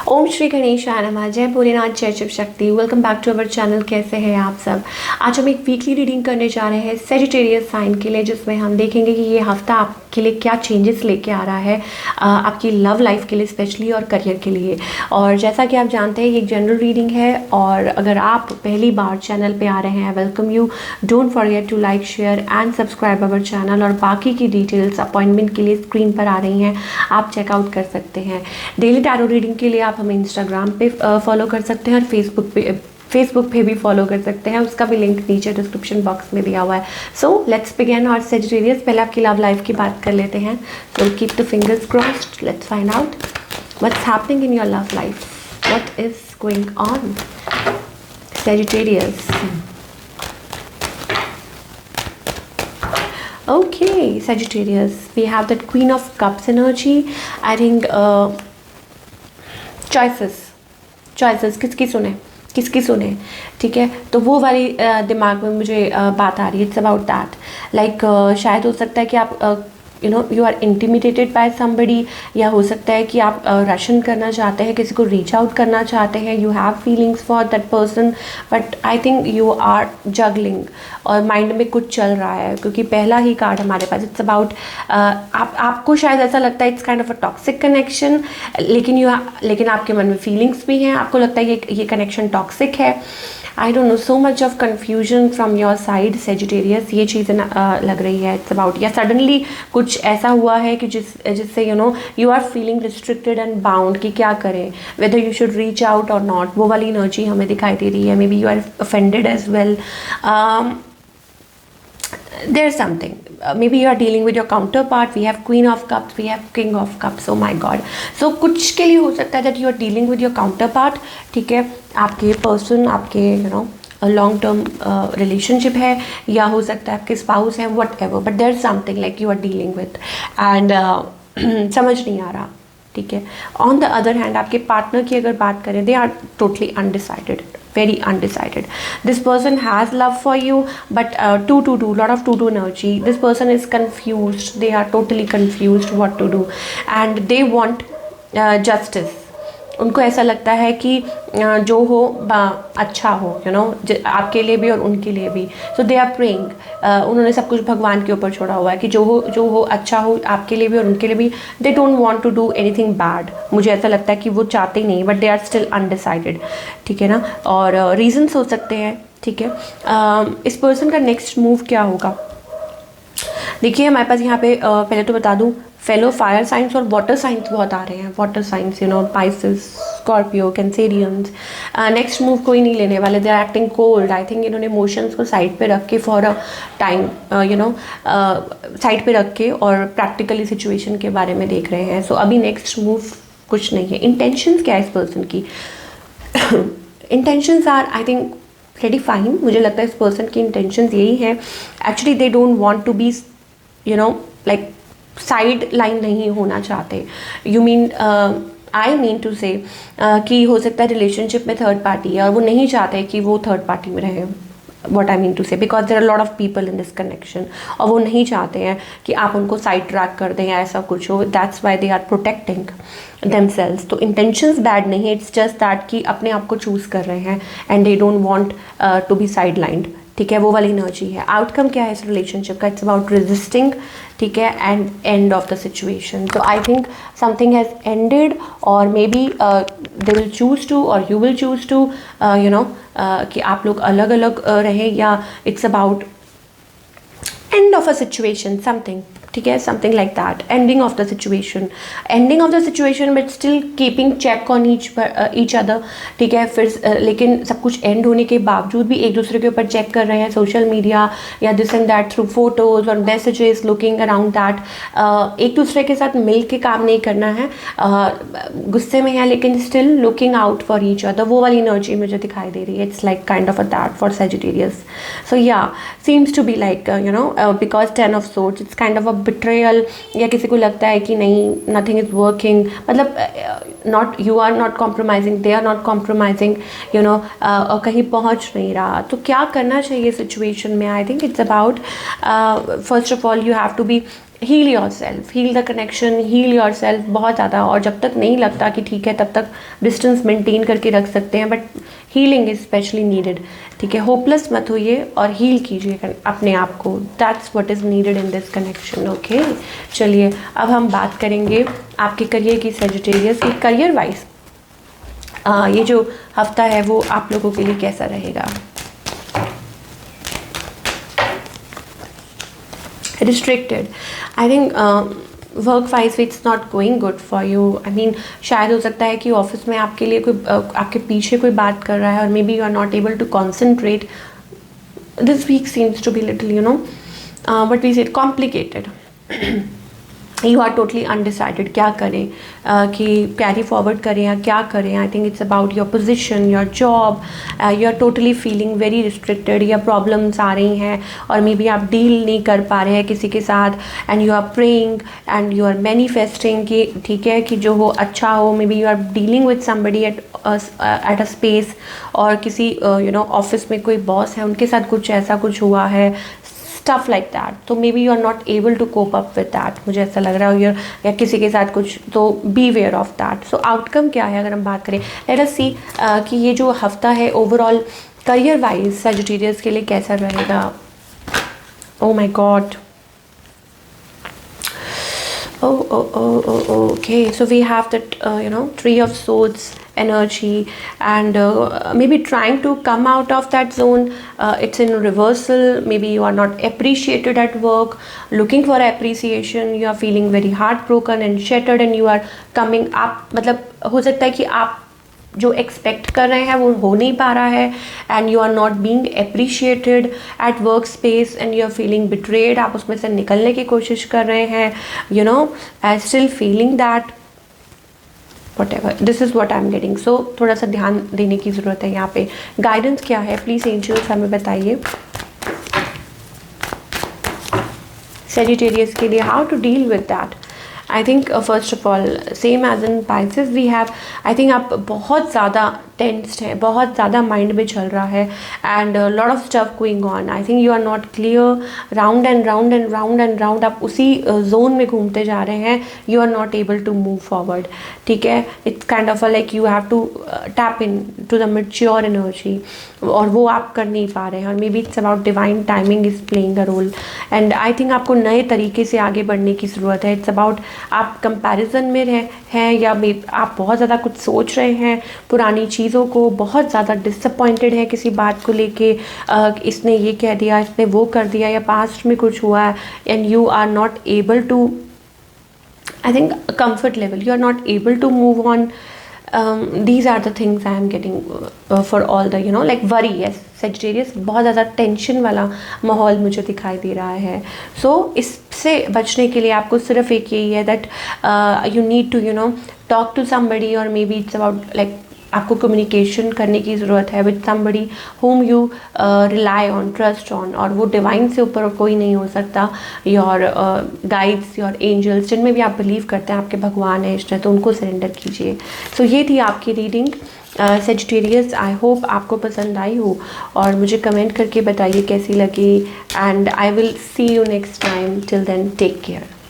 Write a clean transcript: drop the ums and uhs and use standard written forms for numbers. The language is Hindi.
ओम श्री गणेशाय नमः। जय भोलेनाथ, जय Shiv Shakti. Welcome back to our channel. कैसे हैं आप सब? आज हम एक वीकली रीडिंग करने जा रहे हैं सेजिटेरियस साइन के लिए, जिसमें हम देखेंगे कि ये हफ्ता आपके लिए क्या चेंजेस लेके आ रहा है आपकी लव लाइफ के लिए स्पेशली और करियर के लिए। और जैसा कि आप जानते हैं ये एक जनरल रीडिंग है, और अगर आप पहली बार चैनल पे आ रहे हैं, welcome you. Don't forget to like, share and subscribe our channel. और बाकी की डिटेल्स अपॉइंटमेंट के लिए स्क्रीन पर आ रही हैं, आप चेकआउट कर सकते हैं। डेली टैरो रीडिंग के लिए आप हमें इंस्टाग्राम पे फॉलो कर सकते हैं और फेसबुक पे भी फॉलो कर सकते हैं, उसका भी लिंक नीचे डिस्क्रिप्शन बॉक्स में दिया हुआ है। So let's begin. और सेजिटेरियस, पहले आपकी लव लाइफ की बात कर लेते हैं। So keep the fingers crossed, let's find out what's happening in your love life, what is going on Sagittarius. Okay, Sagittarius, we have that Queen of Cups energy. I think choices किसकी सुने, ठीक है। तो वो वाली दिमाग में मुझे बात आ रही है। इट्स अबाउट दैट, लाइक शायद हो सकता है कि आप you are intimidated by somebody, या हो सकता है कि आप रशन करना चाहते हैं, किसी को रीच आउट करना चाहते हैं। You have feelings for that person, but I think you are juggling और माइंड में कुछ चल रहा है, क्योंकि पहला ही कार्ड हमारे पास। इट्स अबाउट आपको शायद ऐसा लगता है it's kind of a toxic connection, लेकिन आपके मन में फीलिंग्स भी हैं। आपको लगता है ये कनेक्शन टॉक्सिक है। I don't know, so much of confusion from your side Sagittarius, ये चीज़ें लग रही है। इट्स अबाउट, या सडनली कुछ ऐसा हुआ है कि जिससे you are feeling restricted and bound कि क्या करें, whether you should reach out or not. वो वाली एनर्जी हमें दिखाई दे रही है। Maybe you are offended as well. There's something, maybe you are dealing with your counterpart. We have Queen of Cups, we have King of Cups. Oh my God. So कुछ के लिए हो सकता है that you are dealing with your counterpart, ठीक है। आपके पर्सन, आपके लॉन्ग टर्म रिलेशनशिप है, या हो सकता है आपके स्पाउस हैं, whatever, but there is something like you are dealing with and समझ नहीं आ रहा, ठीक है। ऑन द अदर हैंड, आपके पार्टनर की अगर बात करें, they are totally undecided, very undecided. This person has love for you, but lot of to energy. This person is confused, they are totally confused what to do, and they want justice. उनको ऐसा लगता है कि जो हो अच्छा हो, आपके लिए भी और उनके लिए भी। सो दे आर प्रेइंग, उन्होंने सब कुछ भगवान के ऊपर छोड़ा हुआ है कि जो हो अच्छा हो आपके लिए भी और उनके लिए भी। They don't want to do anything bad. मुझे ऐसा लगता है कि वो चाहते ही नहीं, but they are still undecided, ठीक है ना। और रीजंस हो सकते हैं, ठीक है। इस पर्सन का नेक्स्ट मूव क्या होगा, देखिए हमारे पास यहाँ पे पहले तो बता दूँ, फेलो फायर साइंस और वाटर साइंस बहुत आ रहे हैं। Water signs, Pisces, Scorpio, Cancerians. Next move कोई नहीं लेने वाले। They are acting cold. I think इन्होंने इमोशंस को साइड पे रख के फॉर अ टाइम साइड पे रख के और प्रैक्टिकली सिचुएशन के बारे में देख रहे हैं। सो अभी नेक्स्ट मूव कुछ नहीं है। इंटेंशंस क्या है इस पर्सन की? Intentions are, I think, very fine. मुझे लगता है इस पर्सन की इंटेंशंस यही है, actually they don't want to be like sideline नहीं होना चाहते। You mean, I mean to say कि हो सकता है रिलेशनशिप में थर्ड पार्टी है और वो नहीं चाहते कि वो थर्ड पार्टी में रहे। What I mean to say, because there are lot of people in this connection, और वो नहीं चाहते हैं कि आप उनको साइड ट्रैक कर दें या ऐसा कुछ हो। That's why they are protecting themselves. तो इंटेंशंस बैड नहीं है, इट्स जस्ट दैट कि अपने आप को चूज़ कर रहे हैं and they don't want to be sidelined, ठीक है। वो वाली एनर्जी है। आउटकम क्या है इस रिलेशनशिप का? इट्स अबाउट रेजिस्टिंग, ठीक है, and end of the situation. तो I think something has ended, और maybe they will choose to और यू विल चूज़ टू कि आप लोग अलग अलग रहें, या it's about end of a situation, something, ठीक है, something like that. Ending of the situation but still keeping check on each other, ठीक है। फिर लेकिन सब कुछ एंड होने के बावजूद भी एक दूसरे के ऊपर चेक कर रहे हैं, सोशल मीडिया या this and that, through photos और मैसेजेस, लुकिंग अराउंड दैट। एक दूसरे के साथ मिल के काम नहीं करना है, गुस्से में है लेकिन still looking out for each other. वो वाली एनर्जी मुझे दिखाई दे रही है। It's like kind of a that for Sagittarius. So yeah seems to be like because 10 of Swords, it's kind of a betrayal, या किसी को लगता है कि नहीं, नथिंग इज वर्किंग, मतलब not, you are not compromising, they are not compromising, और कहीं पहुंच नहीं रहा। तो क्या करना चाहिए सिचुएशन में? I think it's about, first of all you have to be heal yourself, heal the connection, heal yourself बहुत ज़्यादा। और जब तक नहीं लगता कि ठीक है तब तक डिस्टेंस मेंटेन करके रख सकते हैं, but healing is specially needed. ठीक है, होपलेस मत होइए और हील कीजिए अपने आप को। That's what is needed in this connection. Okay, चलिए अब हम बात करेंगे आपके करियर की, सेजिटेरियस की करियर वाइज ये जो हफ्ता है वो आप लोगों के लिए कैसा रहेगा। Restricted, I think work wise it's not going good for you. I mean शायद हो सकता है कि ऑफिस में आपके लिए कोई आपके पीछे कोई बात कर रहा है, और maybe you are not able to concentrate. This week seems to be little but we said complicated. You are totally undecided क्या करें, कि कैरी फॉरवर्ड करें या क्या करें। I think it's about your position, your job. You are totally feeling very restricted, या प्रॉब्लम्स आ रही हैं और मे बी आप डील नहीं कर पा रहे हैं किसी के साथ, and you are praying and you are manifesting कि ठीक है कि जो हो अच्छा हो। Maybe you are dealing with somebody at a space, और किसी ऑफिस में कोई बॉस है उनके साथ कुछ ऐसा कुछ हुआ है, स्टफ लाइक दैट। तो maybe you are not able to cope up with that, मुझे ऐसा लग रहा है, या किसी के साथ कुछ, तो beware of that. So outcome क्या है अगर हम बात करें, लेट अस सी कि ये जो हफ्ता है ओवरऑल करियर वाइज सजिटेरियस के लिए कैसा रहेगा। ओ माई God, okay, so we have that Tree of Swords energy, and maybe trying to come out of that zone. It's in reversal. Maybe you are not appreciated at work, looking for appreciation. You are feeling very heartbroken and shattered, and you are coming up, मतलब हो सकता है कि आप जो एक्सपेक्ट कर रहे हैं वो हो नहीं पा रहा है, and you are not being appreciated at work space, and you are feeling betrayed. आप उसमें से निकलने की कोशिश कर रहे हैं, I still feeling that whatever, this is what I am getting. So थोड़ा सा ध्यान देने की ज़रूरत है यहाँ पे। गाइडेंस क्या है प्लीज़ एंजल्स हमें बताइए सेजिटेरियस के लिए, how to deal with that. I think first of all same as in Pisces we have, I think आप बहुत ज़्यादा टेंस्ड है, बहुत ज़्यादा माइंड में चल रहा है, and lot of stuff going on. I think you are not clear, round and round and round and round आप उसी जोन में घूमते जा रहे हैं। You are not able to move forward. ठीक है, it's kind of like you have to tap in to the mature energy, और वो आप कर नहीं पा रहे हैं। और maybe it's about divine timing is playing a role, and I think आपको नए तरीके से आगे बढ़ने की ज़रूरत है। इट्स अबाउट आप कंपैरिजन में हैं, या आप बहुत ज़्यादा कुछ सोच रहे हैं पुरानी चीज़ों को, बहुत ज़्यादा डिसअपॉइंटेड है किसी बात को लेके, इसने ये कह दिया, इसने वो कर दिया, या पास्ट में कुछ हुआ है, and you are not able to, I think comfort level, you are not able to move on. These are the things I am getting for all the like worry. Yes, Sagittarius, बहुत ज़्यादा टेंशन वाला माहौल मुझे दिखाई दे रहा है। सो इससे बचने के लिए आपको सिर्फ एक यही है that you need to talk to somebody, और maybe it's about like आपको कम्युनिकेशन करने की ज़रूरत है with somebody whom you rely on, trust on, और वो डिवाइन से ऊपर कोई नहीं हो सकता। योर गाइड्स, योर एंजल्स, जिनमें भी आप बिलीव करते हैं, आपके भगवान है, इष्ट है, तो उनको सरेंडर कीजिए। सो ये थी आपकी रीडिंग सेजिटेरियस। आई होप आपको पसंद आई हो, और मुझे कमेंट करके बताइए कैसी लगी, and I will see you next time. Till then take care.